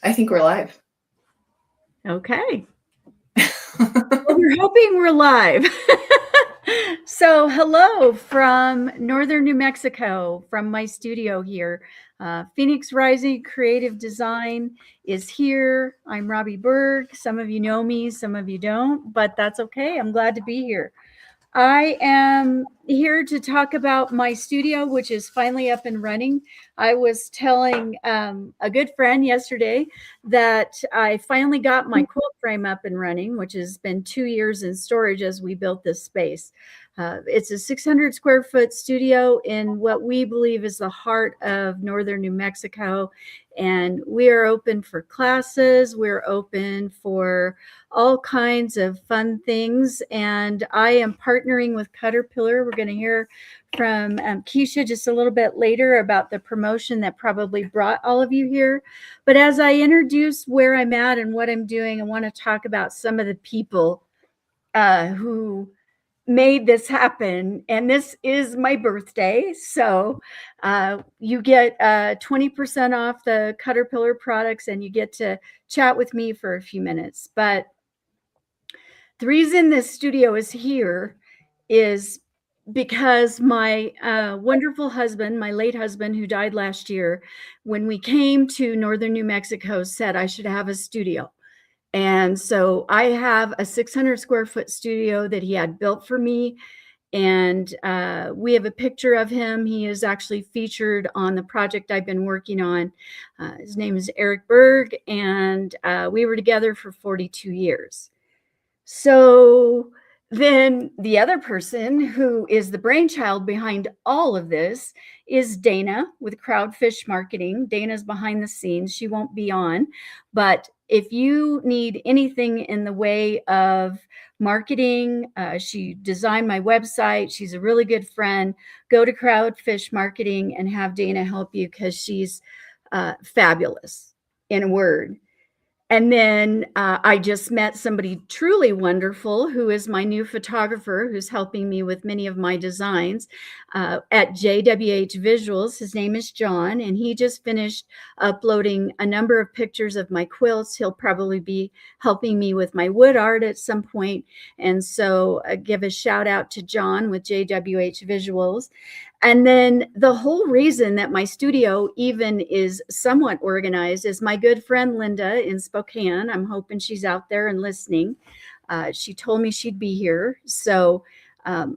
I think we're live. Okay. Well, we're hoping we're live. So, hello from northern New Mexico, from my studio here. Phoenix Rising Creative Design is here. I'm Robbie Berg. Some of you know me, some of you don't, but that's okay. I'm glad to be here. I am here to talk about my studio, which is finally up and running. I was telling a good friend yesterday that I finally got my quilt frame up and running, which has been 2 years in storage as we built this space. It's a 600 square foot studio in what we believe is the heart of northern New Mexico. And we are open for classes. We're open for all kinds of fun things. And I am partnering with Caterpillar. We're going to hear from Keisha just a little bit later about the promotion that probably brought all of you here. But as I introduce where I'm at and what I'm doing, I want to talk about some of the people who made this happen. And this is my birthday. So you get 20% off the Caterpillar products and you get to chat with me for a few minutes. But the reason this studio is here is because my wonderful husband, my late husband, who died last year, when we came to northern New Mexico, said I should have a studio. And so I have a 600 square foot studio that he had built for me. And we have a picture of him. He is actually featured on the project I've been working on. His name is Eric Berg, and we were together for 42 years. So then the other person who is the brainchild behind all of this is Dana with Crowdfish Marketing. Dana's behind the scenes. She won't be on, but if you need anything in the way of marketing, she designed my website. She's a really good friend. Go to Crowdfish Marketing and have Dana help you because she's fabulous, in a word. And then I just met somebody truly wonderful who is my new photographer who's helping me with many of my designs at JWH Visuals. His name is John, and he just finished uploading a number of pictures of my quilts. He'll probably be helping me with my wood art at some point. And so give a shout out to John with JWH Visuals. And then the whole reason that my studio even is somewhat organized is my good friend Linda in Spokane. I'm hoping she's out there and listening. She told me she'd be here, so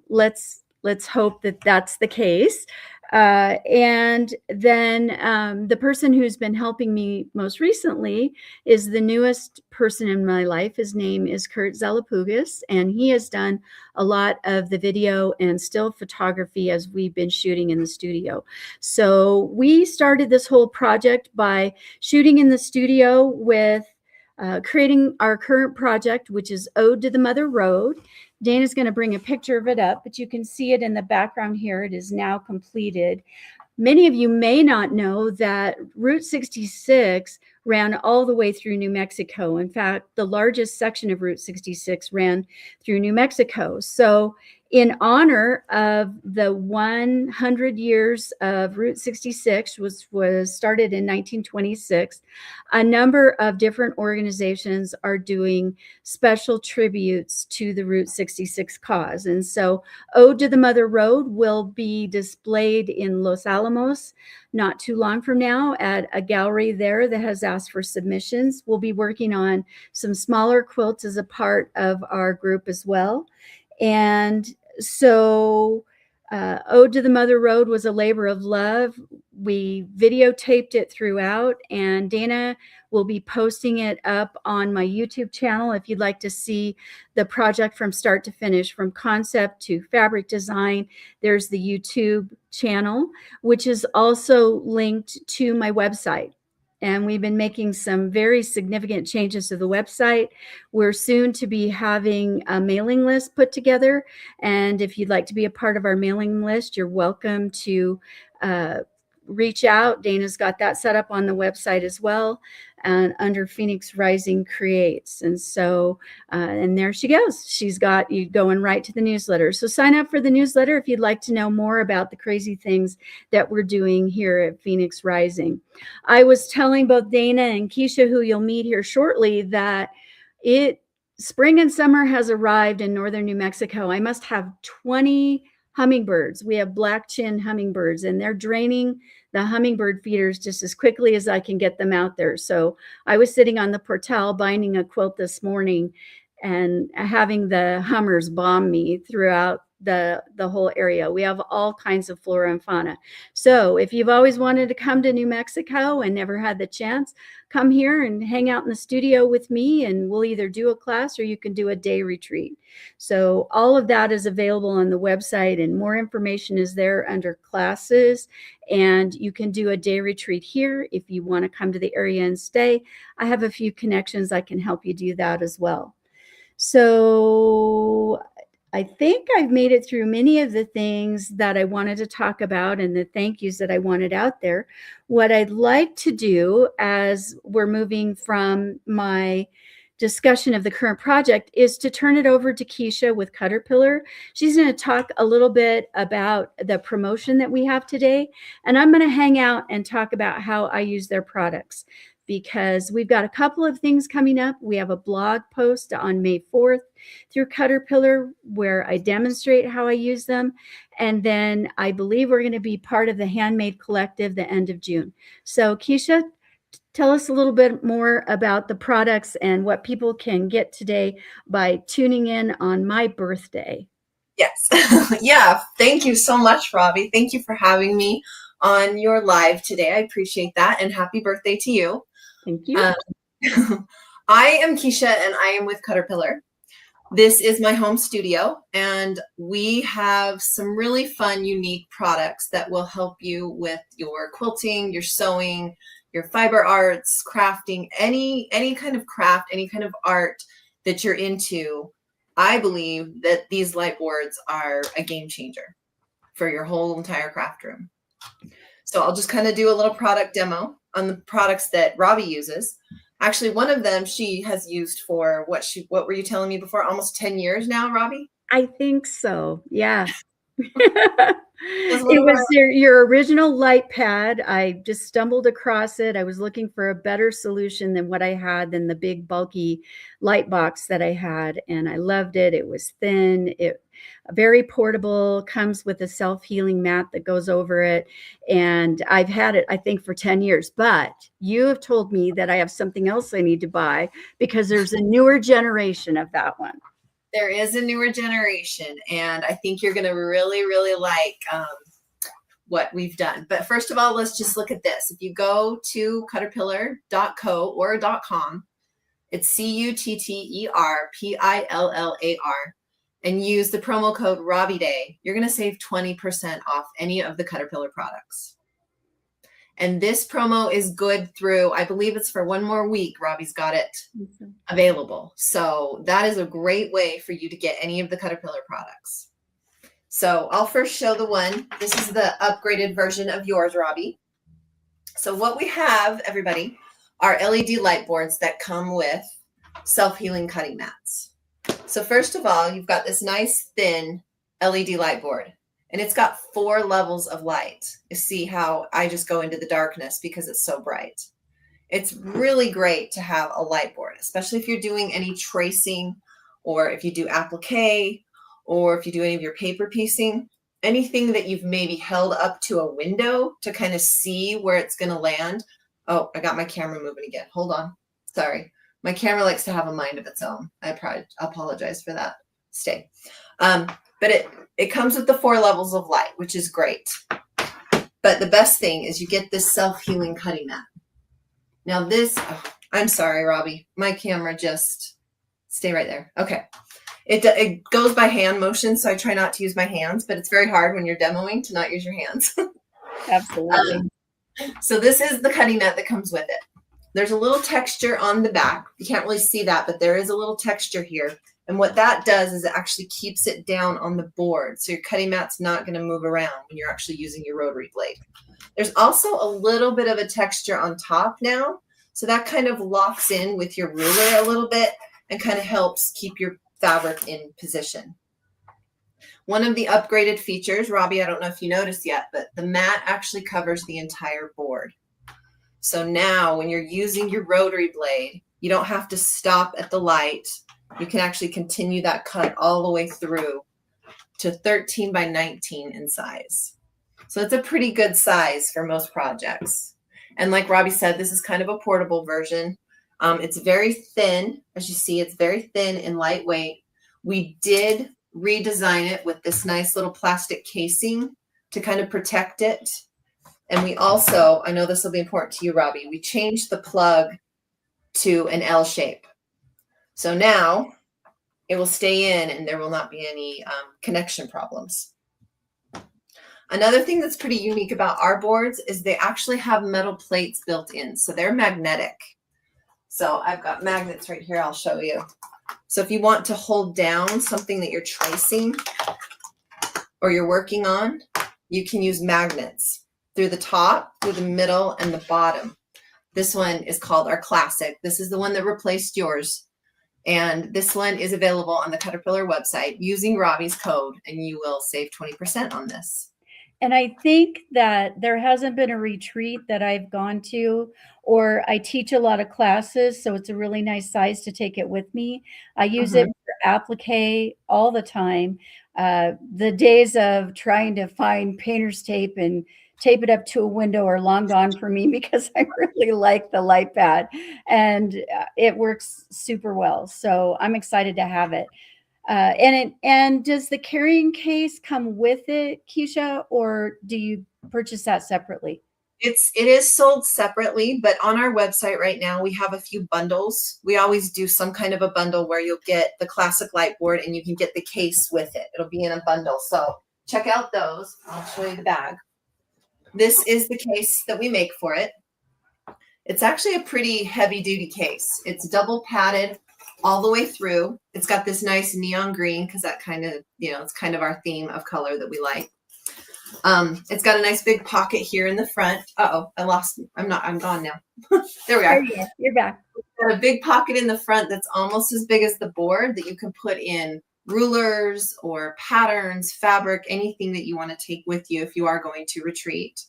let's hope that that's the case. And then the person who's been helping me most recently is the newest person in my life. His name is Kurt Zalapugas, and he has done a lot of the video and still photography as we've been shooting in the studio. So we started this whole project by shooting in the studio with creating our current project, which is Ode to the Mother Road. Dana's going to bring a picture of it up, but you can see it in the background here. It is now completed. Many of you may not know that Route 66 ran all the way through New Mexico. In fact, the largest section of Route 66 ran through New Mexico. So in honor of the 100 years of Route 66, was started in 1926, a number of different organizations are doing special tributes to the Route 66 cause. And so Ode to the Mother Road will be displayed in Los Alamos not too long from now at a gallery there that has asked for submissions. We'll be working on some smaller quilts as a part of our group as well. And so Ode to the Mother Road was a labor of love. We videotaped it throughout, and Dana will be posting it up on my YouTube channel if you'd like to see the project from start to finish, from concept to fabric design. There's the YouTube channel, which is also linked to my website. And we've been making some very significant changes to the website. We're soon to be having a mailing list put together. And if you'd like to be a part of our mailing list, you're welcome to reach out. Dana's got that set up on the website as well. and under Phoenix Rising Creates. And so, and there she goes. She's got you going right to the newsletter. So sign up for the newsletter if you'd like to know more about the crazy things that we're doing here at Phoenix Rising. I was telling both Dana and Keisha, who you'll meet here shortly, that spring and summer has arrived in northern New Mexico. I must have 20 hummingbirds. We have black-chin hummingbirds, and they're draining the hummingbird feeders just as quickly as I can get them out there. So I was sitting on the portal binding a quilt this morning and having the hummers bomb me throughout the whole area. We have all kinds of flora and fauna. So if you've always wanted to come to New Mexico and never had the chance, come here and hang out in the studio with me, and we'll either do a class or you can do a day retreat. So all of that is available on the website, and more information is there under classes. And you can do a day retreat here if you want to come to the area and stay. I have a few connections. I can help you do that as well. So I think I've made it through many of the things that I wanted to talk about and the thank yous that I wanted out there. What I'd like to do as we're moving from my discussion of the current project is to turn it over to Keisha with Caterpillar. She's going to talk a little bit about the promotion that we have today, and I'm going to hang out and talk about how I use their products, because we've got a couple of things coming up. We have a blog post on May 4th through Caterpillar where I demonstrate how I use them. And then I believe we're going to be part of the Handmade Collective the end of June. So Keisha, tell us a little bit more about the products and what people can get today by tuning in on my birthday. Yes. Yeah. Thank you so much, Robbie. Thank you for having me on your live today. I appreciate that. And happy birthday to you. Thank you. I am Keisha, and I am with Caterpillar. This is my home studio, and we have some really fun, unique products that will help you with your quilting, your sewing, your fiber arts, crafting, any kind of craft, any kind of art that you're into. I believe that these light boards are a game changer for your whole entire craft room. So I'll just kind of do a little product demo on the products that Robbie uses. Actually, one of them she has used for what were you telling me before? Almost 10 years now, Robbie? I think so. Yeah. It was your original light pad. I just stumbled across it. I was looking for a better solution than what I had, than the big bulky light box that I had, and I loved it. It was thin, very portable, comes with a self-healing mat that goes over it, and I've had it, I think, for 10 years. But you have told me that I have something else I need to buy because there's a newer generation of that one. There is a newer generation, and I think you're going to really, really like what we've done. But first of all, let's just look at this. If you go to caterpillar.co or .com, it's CUTTERPILLAR, and use the promo code RobbieDay, you're going to save 20% off any of the Caterpillar products. And this promo is good through, I believe it's for one more week. Robbie's got it available. So that is a great way for you to get any of the Caterpillar products. So I'll first show the one. This is the upgraded version of yours, Robbie. So what we have, everybody, are LED light boards that come with self-healing cutting mats. So first of all, you've got this nice thin LED light board. And it's got 4 levels of light. You see how I just go into the darkness because it's so bright. It's really great to have a light board, especially if you're doing any tracing, or if you do applique, or if you do any of your paper piecing, anything that you've maybe held up to a window to kind of see where it's going to land. Oh, I got my camera moving again. Hold on. Sorry. My camera likes to have a mind of its own. I probably apologize for that. Stay. But it comes with the 4 levels of light, which is great. But the best thing is you get this self-healing cutting mat. Now this, I'm sorry, Robbie, my camera just, stay right there. Okay. It goes by hand motion, so I try not to use my hands, but it's very hard when you're demoing to not use your hands. Absolutely. So this is the cutting mat that comes with it. There's a little texture on the back. You can't really see that, but there is a little texture here. And what that does is it actually keeps it down on the board. So your cutting mat's not going to move around when you're actually using your rotary blade. There's also a little bit of a texture on top now. So that kind of locks in with your ruler a little bit and kind of helps keep your fabric in position. One of the upgraded features, Robbie, I don't know if you noticed yet, but the mat actually covers the entire board. So now when you're using your rotary blade, you don't have to stop at the light. You can actually continue that cut all the way through to 13 by 19 in size. So it's a pretty good size for most projects. And like Robbie said, this is kind of a portable version. It's very thin. As you see, it's very thin and lightweight. We did redesign it with this nice little plastic casing to kind of protect it. And we also, I know this will be important to you, Robbie, we changed the plug to an L shape. So now it will stay in and there will not be any connection problems. Another thing that's pretty unique about our boards is they actually have metal plates built in. So they're magnetic. So I've got magnets right here. I'll show you. So if you want to hold down something that you're tracing or you're working on, you can use magnets through the top, through the middle, and the bottom. This one is called our Classic. This is the one that replaced yours. And this one is available on the Caterpillar website using Robbie's code, and you will save 20% on this. And I think that there hasn't been a retreat that I've gone to, or I teach a lot of classes, so it's a really nice size to take it with me. I use it for applique all the time. The days of trying to find painter's tape and tape it up to a window are long gone for me because I really like the light pad and it works super well. So I'm excited to have it. And does the carrying case come with it, Keisha, or do you purchase that separately? It is sold separately, but on our website right now, we have a few bundles. We always do some kind of a bundle where you'll get the Classic light board and you can get the case with it. It'll be in a bundle. So check out those. I'll show you the bag. This is the case that we make for it. It's actually a pretty heavy duty case. It's double padded all the way through. It's got this nice neon green because that kind of, it's kind of our theme of color that we like. It's got a nice big pocket here in the front. Uh-oh, I'm gone now. There we are. There you go. You're back. Got a big pocket in the front that's almost as big as the board that you can put in rulers or patterns, fabric, anything that you want to take with you if you are going to retreat.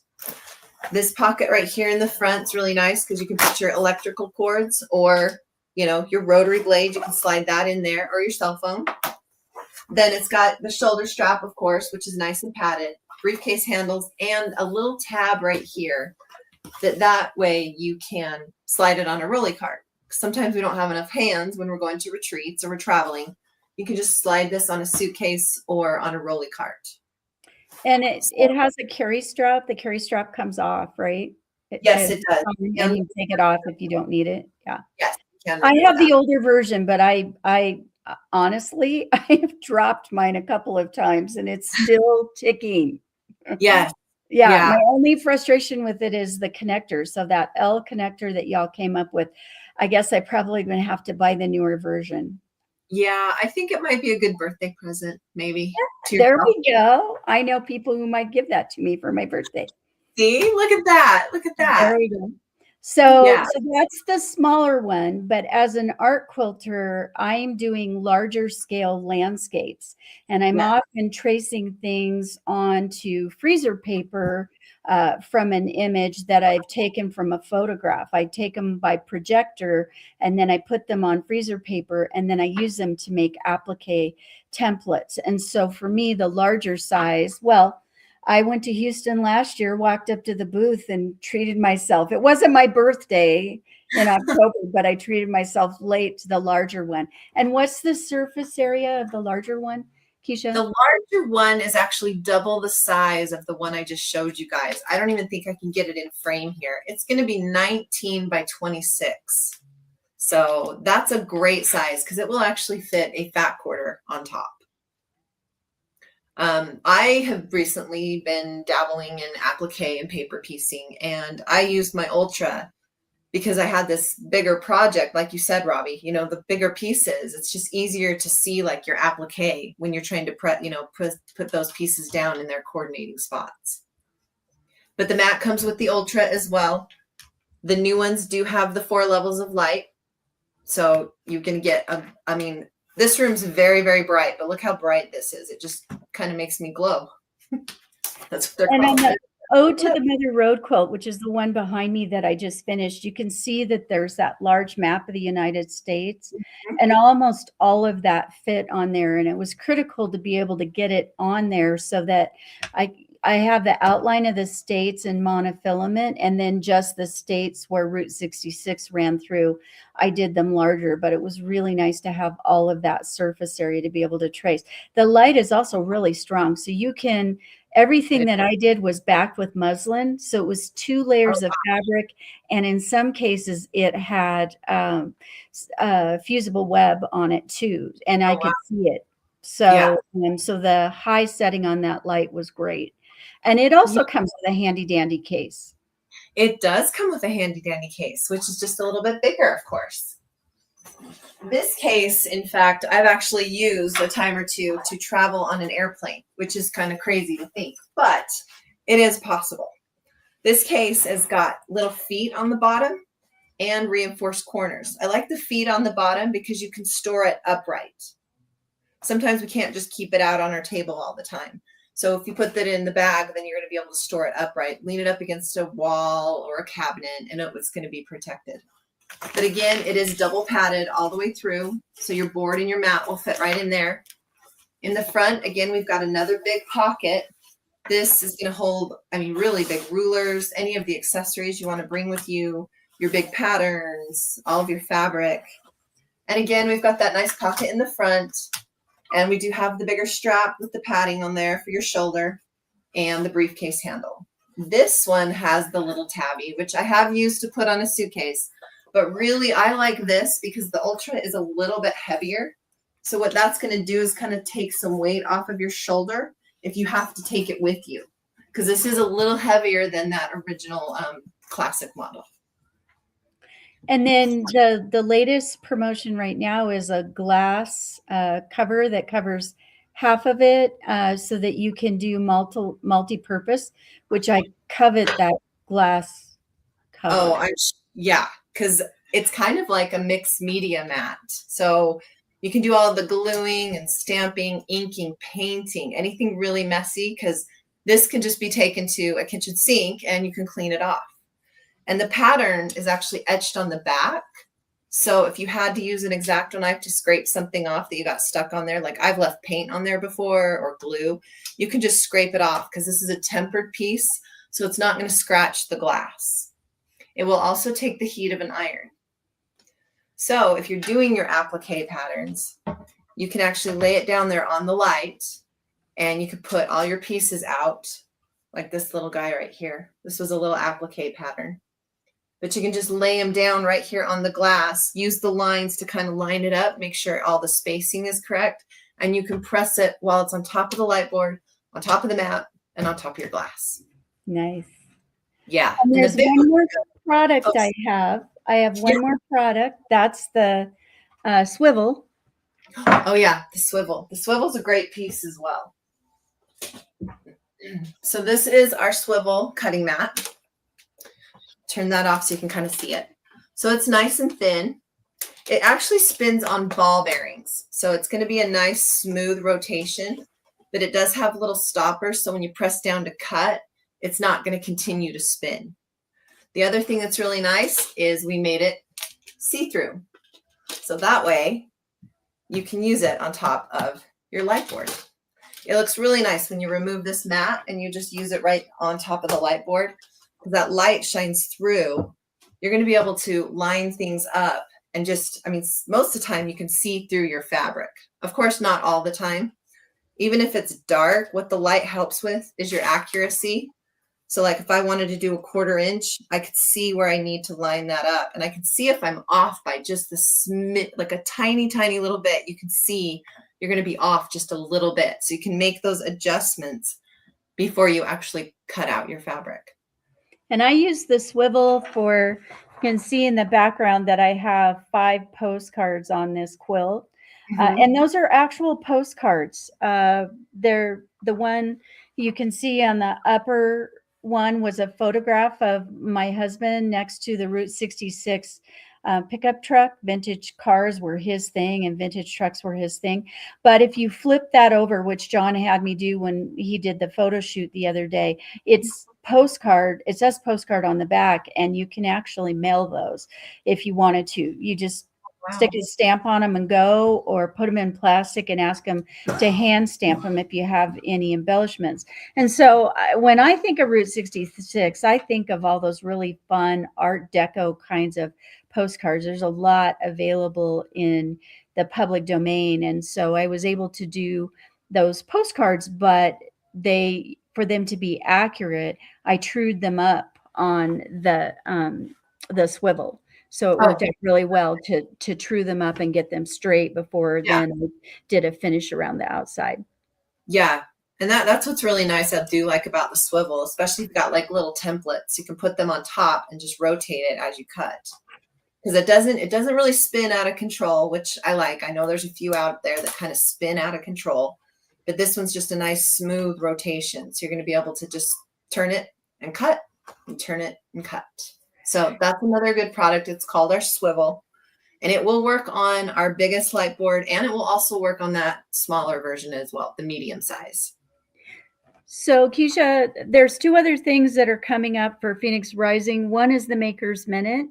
This pocket right here in the front is really nice because you can put your electrical cords or your rotary blade, you can slide that in there, or your cell phone. Then it's got the shoulder strap, of course, which is nice and padded, briefcase handles, and a little tab right here that way you can slide it on a rolly cart. Sometimes we don't have enough hands when we're going to retreats or we're traveling. You can just slide this on a suitcase or on a rolly cart. And it has a carry strap. The carry strap comes off, right? Yes, it does. And you take it off if you don't need it. Yeah. Yes. I have the older version, but I honestly, I have dropped mine a couple of times and it's still ticking. Yes. Yeah. My only frustration with it is the connector. So that L connector that y'all came up with, I guess I probably going to have to buy the newer version. Yeah, I think it might be a good birthday present, maybe. Yeah, there we go. I know people who might give that to me for my birthday. See, look at that. Look at that. There we go. So that's the smaller one, but as an art quilter, I'm doing larger scale landscapes, and I'm often tracing things onto freezer paper from an image that I've taken from a photograph. I take them by projector, and then I put them on freezer paper, and then I use them to make applique templates. And so for me, the larger size, I went to Houston last year, walked up to the booth and treated myself. It wasn't my birthday in October, but I treated myself late to the larger one. And what's the surface area of the larger one, Keisha? The larger one is actually double the size of the one I just showed you guys. I don't even think I can get it in frame here. It's going to be 19 by 26. So that's a great size because it will actually fit a fat quarter on top. I have recently been dabbling in applique and paper piecing, and I used my Ultra because I had this bigger project, like you said, Robbie, the bigger pieces. It's just easier to see like your applique when you're trying to put those pieces down in their coordinating spots. But the mat comes with the Ultra as well. The new ones do have the 4 levels of light. So you can get, I mean, this room's very, very bright, but look how bright this is. It just kind of makes me glow. That's what they're And on called. the Ode to the Mother Road quilt, which is the one behind me that I just finished, you can see that there's that large map of the United States, and almost all of that fit on there. And it was critical to be able to get it on there so that I have the outline of the states in monofilament, and then just the states where Route 66 ran through. I did them larger, but it was really nice to have all of that surface area to be able to trace. The light is also really strong, so you can, everything that I did was backed with muslin, so it was 2 layers of fabric, and in some cases it had fusible web on it too, and I could see it. So, so the high setting on that light was great. And it also comes with a handy dandy case. It does come with a handy dandy case, which is just a little bit bigger, of course. This case, in fact, I've actually used a time or two to travel on an airplane, which is kind of crazy to think, but it is possible. This case has got little feet on the bottom and reinforced corners. I like the feet on the bottom because you can store it upright. Sometimes we can't just keep it out on our table all the time. So if you put that in the bag, then you're going to be able to store it upright, lean it up against a wall or a cabinet, and it's going to be protected. But again, it is double padded all the way through, so your board and your mat will fit right in there. In the front, again, we've got another big pocket. This is going to hold, I mean, really big rulers, any of the accessories you want to bring with you, your big patterns, all of your fabric. And again, we've got that nice pocket in the front. And we do have the bigger strap with the padding on there for your shoulder and the briefcase handle. This one has the little tabby, which I have used to put on a suitcase. But really, I like this because the Ultra is a little bit heavier. So what that's going to do is kind of take some weight off of your shoulder if you have to take it with you. Because this is a little heavier than that original classic model. And then the latest promotion right now is a glass cover that covers half of it so that you can do multi-purpose, which I covet that glass cover. Oh, yeah, because it's kind of like a mixed media mat. So you can do all the gluing and stamping, inking, painting, anything really messy, because this can just be taken to a kitchen sink and you can clean it off. And the pattern is actually etched on the back. So if you had to use an X-Acto knife to scrape something off that you got stuck on there, like I've left paint on there before or glue, you can just scrape it off because this is a tempered piece. So it's not going to scratch the glass. It will also take the heat of an iron. So if you're doing your applique patterns, you can actually lay it down there on the light and you could put all your pieces out like this little guy right here. This was a little applique pattern. But you can just lay them down right here on the glass, use the lines to kind of line it up, make sure all the spacing is correct, and you can press it while it's on top of the light board, on top of the mat, and on top of your glass. Nice. Yeah. And there's one more product I have. I have one more product. That's the swivel. Oh, yeah, the swivel. The swivel's a great piece as well. So this is our swivel cutting mat. Turn that off so you can kind of see it. So it's nice and thin. It actually spins on ball bearings. So it's going to be a nice smooth rotation, but it does have little stoppers. So when you press down to cut, it's not going to continue to spin. The other thing that's really nice is we made it see-through. So that way you can use it on top of your light board. It looks really nice when you remove this mat and you just use it right on top of the light board. That light shines through, you're going to be able to line things up and just, I mean, most of the time you can see through your fabric. Of course, not all the time. Even if it's dark, what the light helps with is your accuracy. So like if I wanted to do a 1/4 inch, I could see where I need to line that up. And I can see if I'm off by just like a tiny, tiny little bit, you can see you're going to be off just a little bit. So you can make those adjustments before you actually cut out your fabric. And I use the swivel for, you can see in the background that I have 5 postcards on this quilt. And those are actual postcards. They're the one you can see on the upper one was a photograph of my husband next to the Route 66 pickup truck. Vintage cars were his thing and vintage trucks were his thing. But if you flip that over, which John had me do when he did the photo shoot the other day, it's postcard. It says postcard on the back, and you can actually mail those if you wanted to. You just stick a stamp on them and go, or put them in plastic and ask them to hand stamp them if you have any embellishments. And so when I think of Route 66, I think of all those really fun Art Deco kinds of postcards. There's a lot available in the public domain. And so I was able to do those postcards, but for them to be accurate, I trued them up on the swivel. So it worked out really well to true them up and get them straight before then I did a finish around the outside. Yeah. And that's what's really nice I do like about the swivel, especially if you've got like little templates. You can put them on top and just rotate it as you cut. Because it doesn't really spin out of control, which I like. I know there's a few out there that kind of spin out of control, but this one's just a nice smooth rotation. So you're going to be able to just turn it and cut and turn it and cut. So that's another good product. It's called our swivel, and it will work on our biggest light board, and it will also work on that smaller version as well, the medium size. So Keisha, there's two other things that are coming up for Phoenix Rising. One is the Maker's Minute.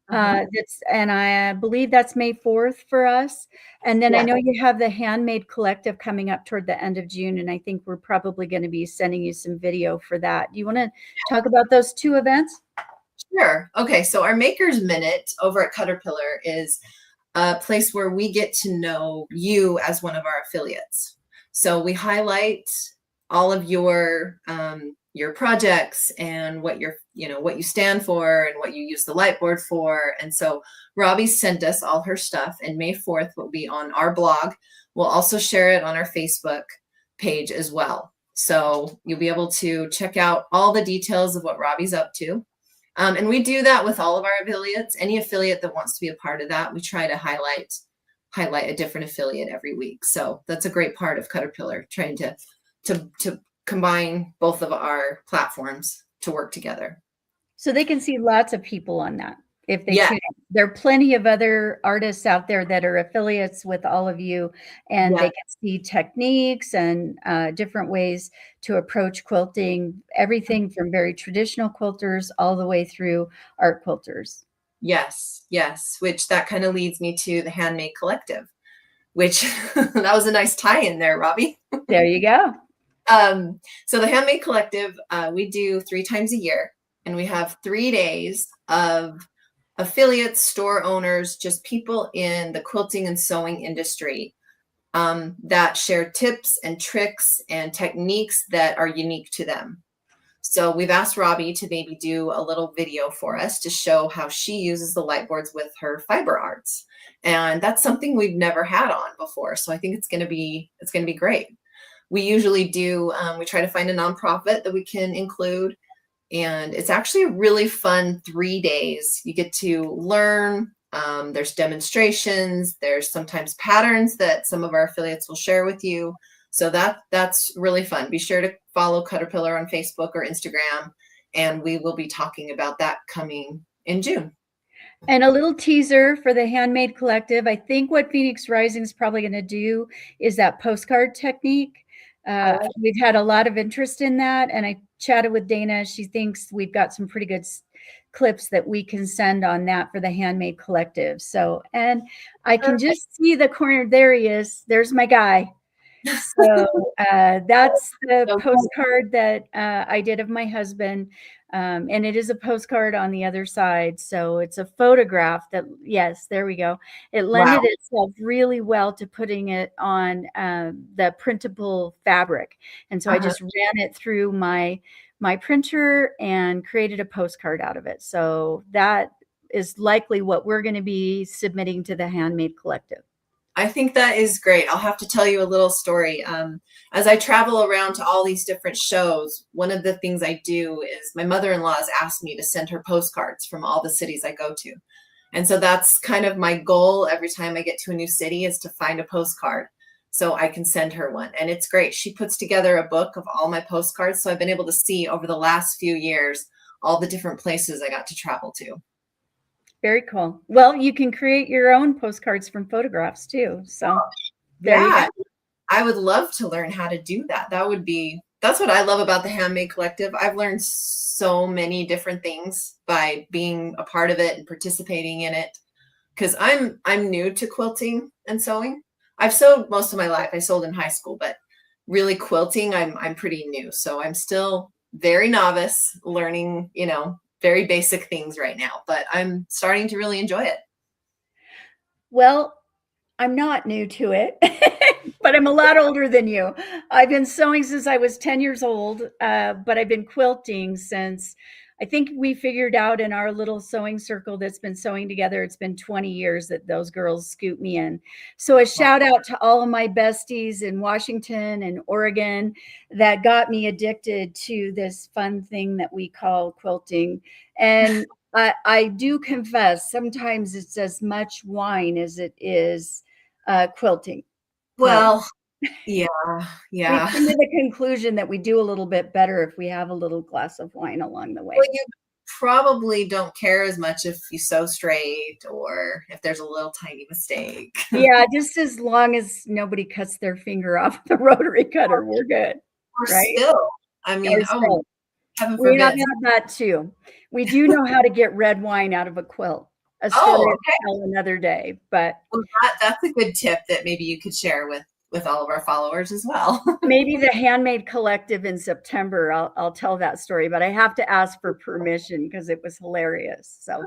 And I believe that's May 4th for us. And then I know you have the Handmade Collective coming up toward the end of June. And I think we're probably going to be sending you some video for that. Do you want to talk about those two events? Sure. Okay. So our Maker's Minute over at Caterpillar is a place where we get to know you as one of our affiliates. So we highlight all of your projects and what you stand for and what you use the light board for. And so Robbie sent us all her stuff, and May 4th will be on our blog. We'll also share it on our Facebook page as well. So you'll be able to check out all the details of what Robbie's up to. And we do that with all of our affiliates. Any affiliate that wants to be a part of that, we try to highlight a different affiliate every week. So that's a great part of Caterpillar, trying to combine both of our platforms to work together. So they can see lots of people on that if they tune in. There are plenty of other artists out there that are affiliates with all of you, and they can see techniques and different ways to approach quilting, everything from very traditional quilters all the way through art quilters. Yes, which that kind of leads me to the Handmade Collective, which that was a nice tie-in there, Robbie. There you go. So the Handmade Collective, we do 3 times a year, and we have 3 days of affiliates, store owners, just people in the quilting and sewing industry that share tips and tricks and techniques that are unique to them. So we've asked Robbie to maybe do a little video for us to show how she uses the light boards with her fiber arts. And that's something we've never had on before. So I think it's going to be great. We usually do, we try to find a nonprofit that we can include. And it's actually a really fun 3 days. You get to learn. There's demonstrations. There's sometimes patterns that some of our affiliates will share with you. So that's really fun. Be sure to follow Caterpillar on Facebook or Instagram, and we will be talking about that coming in June. And a little teaser for the Handmade Collective. I think what Phoenix Rising is probably going to do is that postcard technique. We've had a lot of interest in that, and I chatted with Dana. She thinks we've got some pretty good clips that we can send on that for the Handmade Collective. So, and I can just see the corner. There he is. There's my guy. So that's the postcard that I did of my husband. And it is a postcard on the other side. So it's a photograph that, yes, there we go. It lended itself really well to putting it on the printable fabric. And so I just ran it through my printer and created a postcard out of it. So that is likely what we're going to be submitting to the Handmade Collective. I think that is great. I'll have to tell you a little story. As I travel around to all these different shows, one of the things I do is my mother-in-law has asked me to send her postcards from all the cities I go to. And so that's kind of my goal every time I get to a new city, is to find a postcard. so I can send her one. And it's great. She puts together a book of all my postcards. So I've been able to see over the last few years all the different places I got to travel to. Very cool. Well, you can create your own postcards from photographs too. So there you Yeah, go. I would love to learn how to do that. That's what I love about the Handmade Collective. I've learned so many different things by being a part of it and participating in it. Because I'm new to quilting and sewing. I've sewed most of my life. I sewed in high school, but really quilting, I'm pretty new. So I'm still very novice learning, very basic things right now, but I'm starting to really enjoy it. Well, I'm not new to it, but I'm a lot older than you. I've been sewing since I was 10 years old, but I've been quilting since I think we figured out in our little sewing circle that's been sewing together, it's been 20 years that those girls scoop me in. So a shout out to all of my besties in Washington and Oregon that got me addicted to this fun thing that we call quilting. And I do confess, sometimes it's as much wine as it is quilting. Well, yeah. We've come to the conclusion that we do a little bit better if we have a little glass of wine along the way. Well, you probably don't care as much if you sew straight or if there's a little tiny mistake. Yeah, just as long as nobody cuts their finger off the rotary cutter, we're good. Or right? still, I mean, Still. heaven We have forbid. had that too. We do know how to get red wine out of a quilt. A story to tell another day, but well, that's a good tip that maybe you could share with all of our followers as well. Maybe the Handmade Collective in September, I'll tell that story, but I have to ask for permission because it was hilarious. So,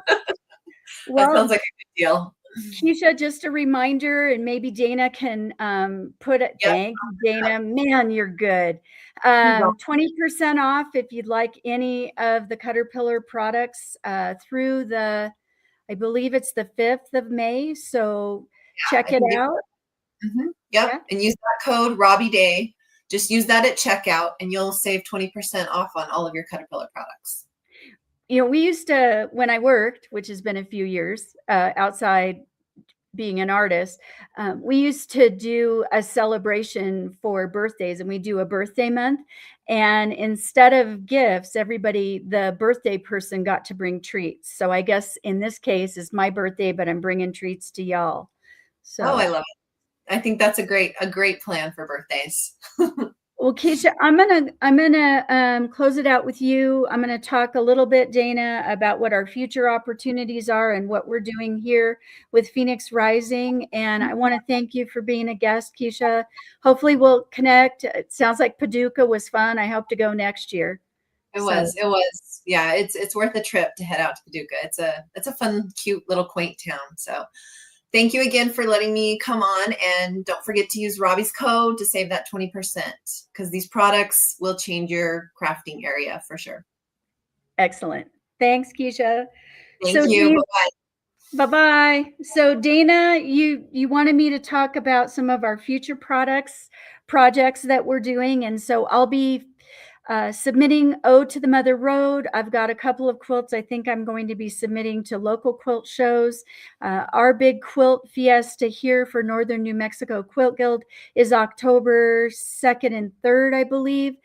That sounds like a good deal. Keisha, just a reminder, and maybe Dana can put it. Yep. Thank you, Dana. Man, you're good. 20% off if you'd like any of the Caterpillar products through I believe it's the 5th of May. So check it out. Yep. Yeah. And use that code Robbie Day. Just use that at checkout and you'll save 20% off on all of your Caterpillar products. We used to, when I worked, which has been a few years outside being an artist, we used to do a celebration for birthdays, and we do a birthday month. And instead of gifts, the birthday person got to bring treats. So I guess in this case, it's my birthday, but I'm bringing treats to y'all. So I love it. I think that's a great plan for birthdays. Well, Keisha, I'm gonna close it out with you. I'm gonna talk a little bit, Dana, about what our future opportunities are and what we're doing here with Phoenix Rising. And I want to thank you for being a guest, Keisha. Hopefully, we'll connect. It sounds like Paducah was fun. I hope to go next year. It was. Yeah, it's worth a trip to head out to Paducah. It's a fun, cute little quaint town. So thank you again for letting me come on, and don't forget to use Robbie's code to save that 20% because these products will change your crafting area for sure. Excellent. Thanks, Keisha. Thank you. Bye-bye. Bye-bye. So Dana, you wanted me to talk about some of our future projects that we're doing. And so I'll be submitting Ode to the Mother Road. I've got a couple of quilts I think I'm going to be submitting to local quilt shows. Our big quilt fiesta here for Northern New Mexico Quilt Guild is October 2nd and 3rd, I believe.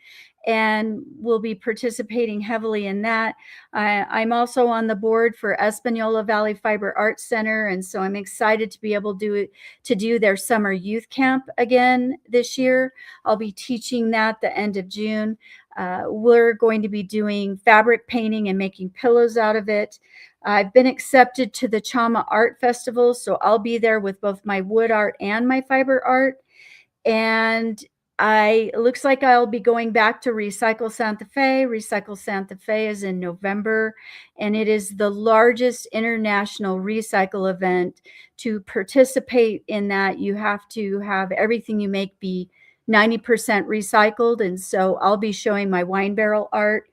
And we'll be participating heavily in that. I'm also on the board for Espanola Valley Fiber Arts Center, and so I'm excited to be able to do their summer youth camp again this year. I'll be teaching that the end of June. We're going to be doing fabric painting and making pillows out of it. I've been accepted to the Chama Art Festival, so I'll be there with both my wood art and my fiber art. And it looks like I'll be going back to Recycle Santa Fe. Recycle Santa Fe is in November, and it is the largest international recycle event. To participate in that, you have to have everything you make be 90% recycled. And so I'll be showing my wine barrel art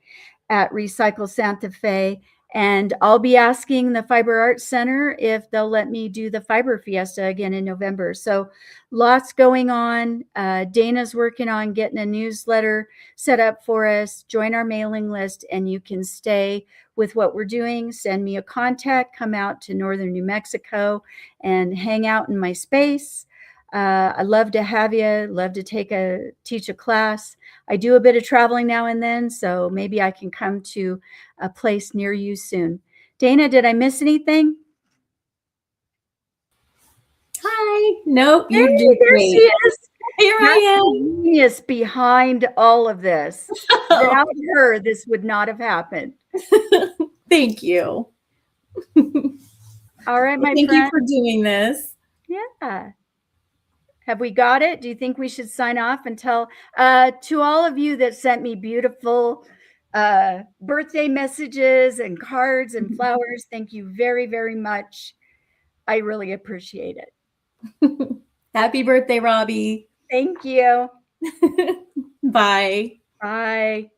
at Recycle Santa Fe. And I'll be asking the Fiber Arts Center if they'll let me do the Fiber Fiesta again in November. So lots going on. Dana's working on getting a newsletter set up for us. Join our mailing list and you can stay with what we're doing. Send me a contact, come out to Northern New Mexico and hang out in my space. I'd love to have you, love to teach a class. I do a bit of traveling now and then, so maybe I can come to a place near you soon. Dana, did I miss anything? Hi. Nope, you're Hey, doing there great. she is. Here That's I the genius behind all of this. Without her, this would not have happened. am. Thank you. All right, my Thank you friend. for doing this. Yeah. Have we got it? Do you think we should sign off and tell to all of you that sent me beautiful birthday messages and cards and flowers? Thank you very, very much. I really appreciate it. Happy birthday, Robbie. Thank you. Bye. Bye.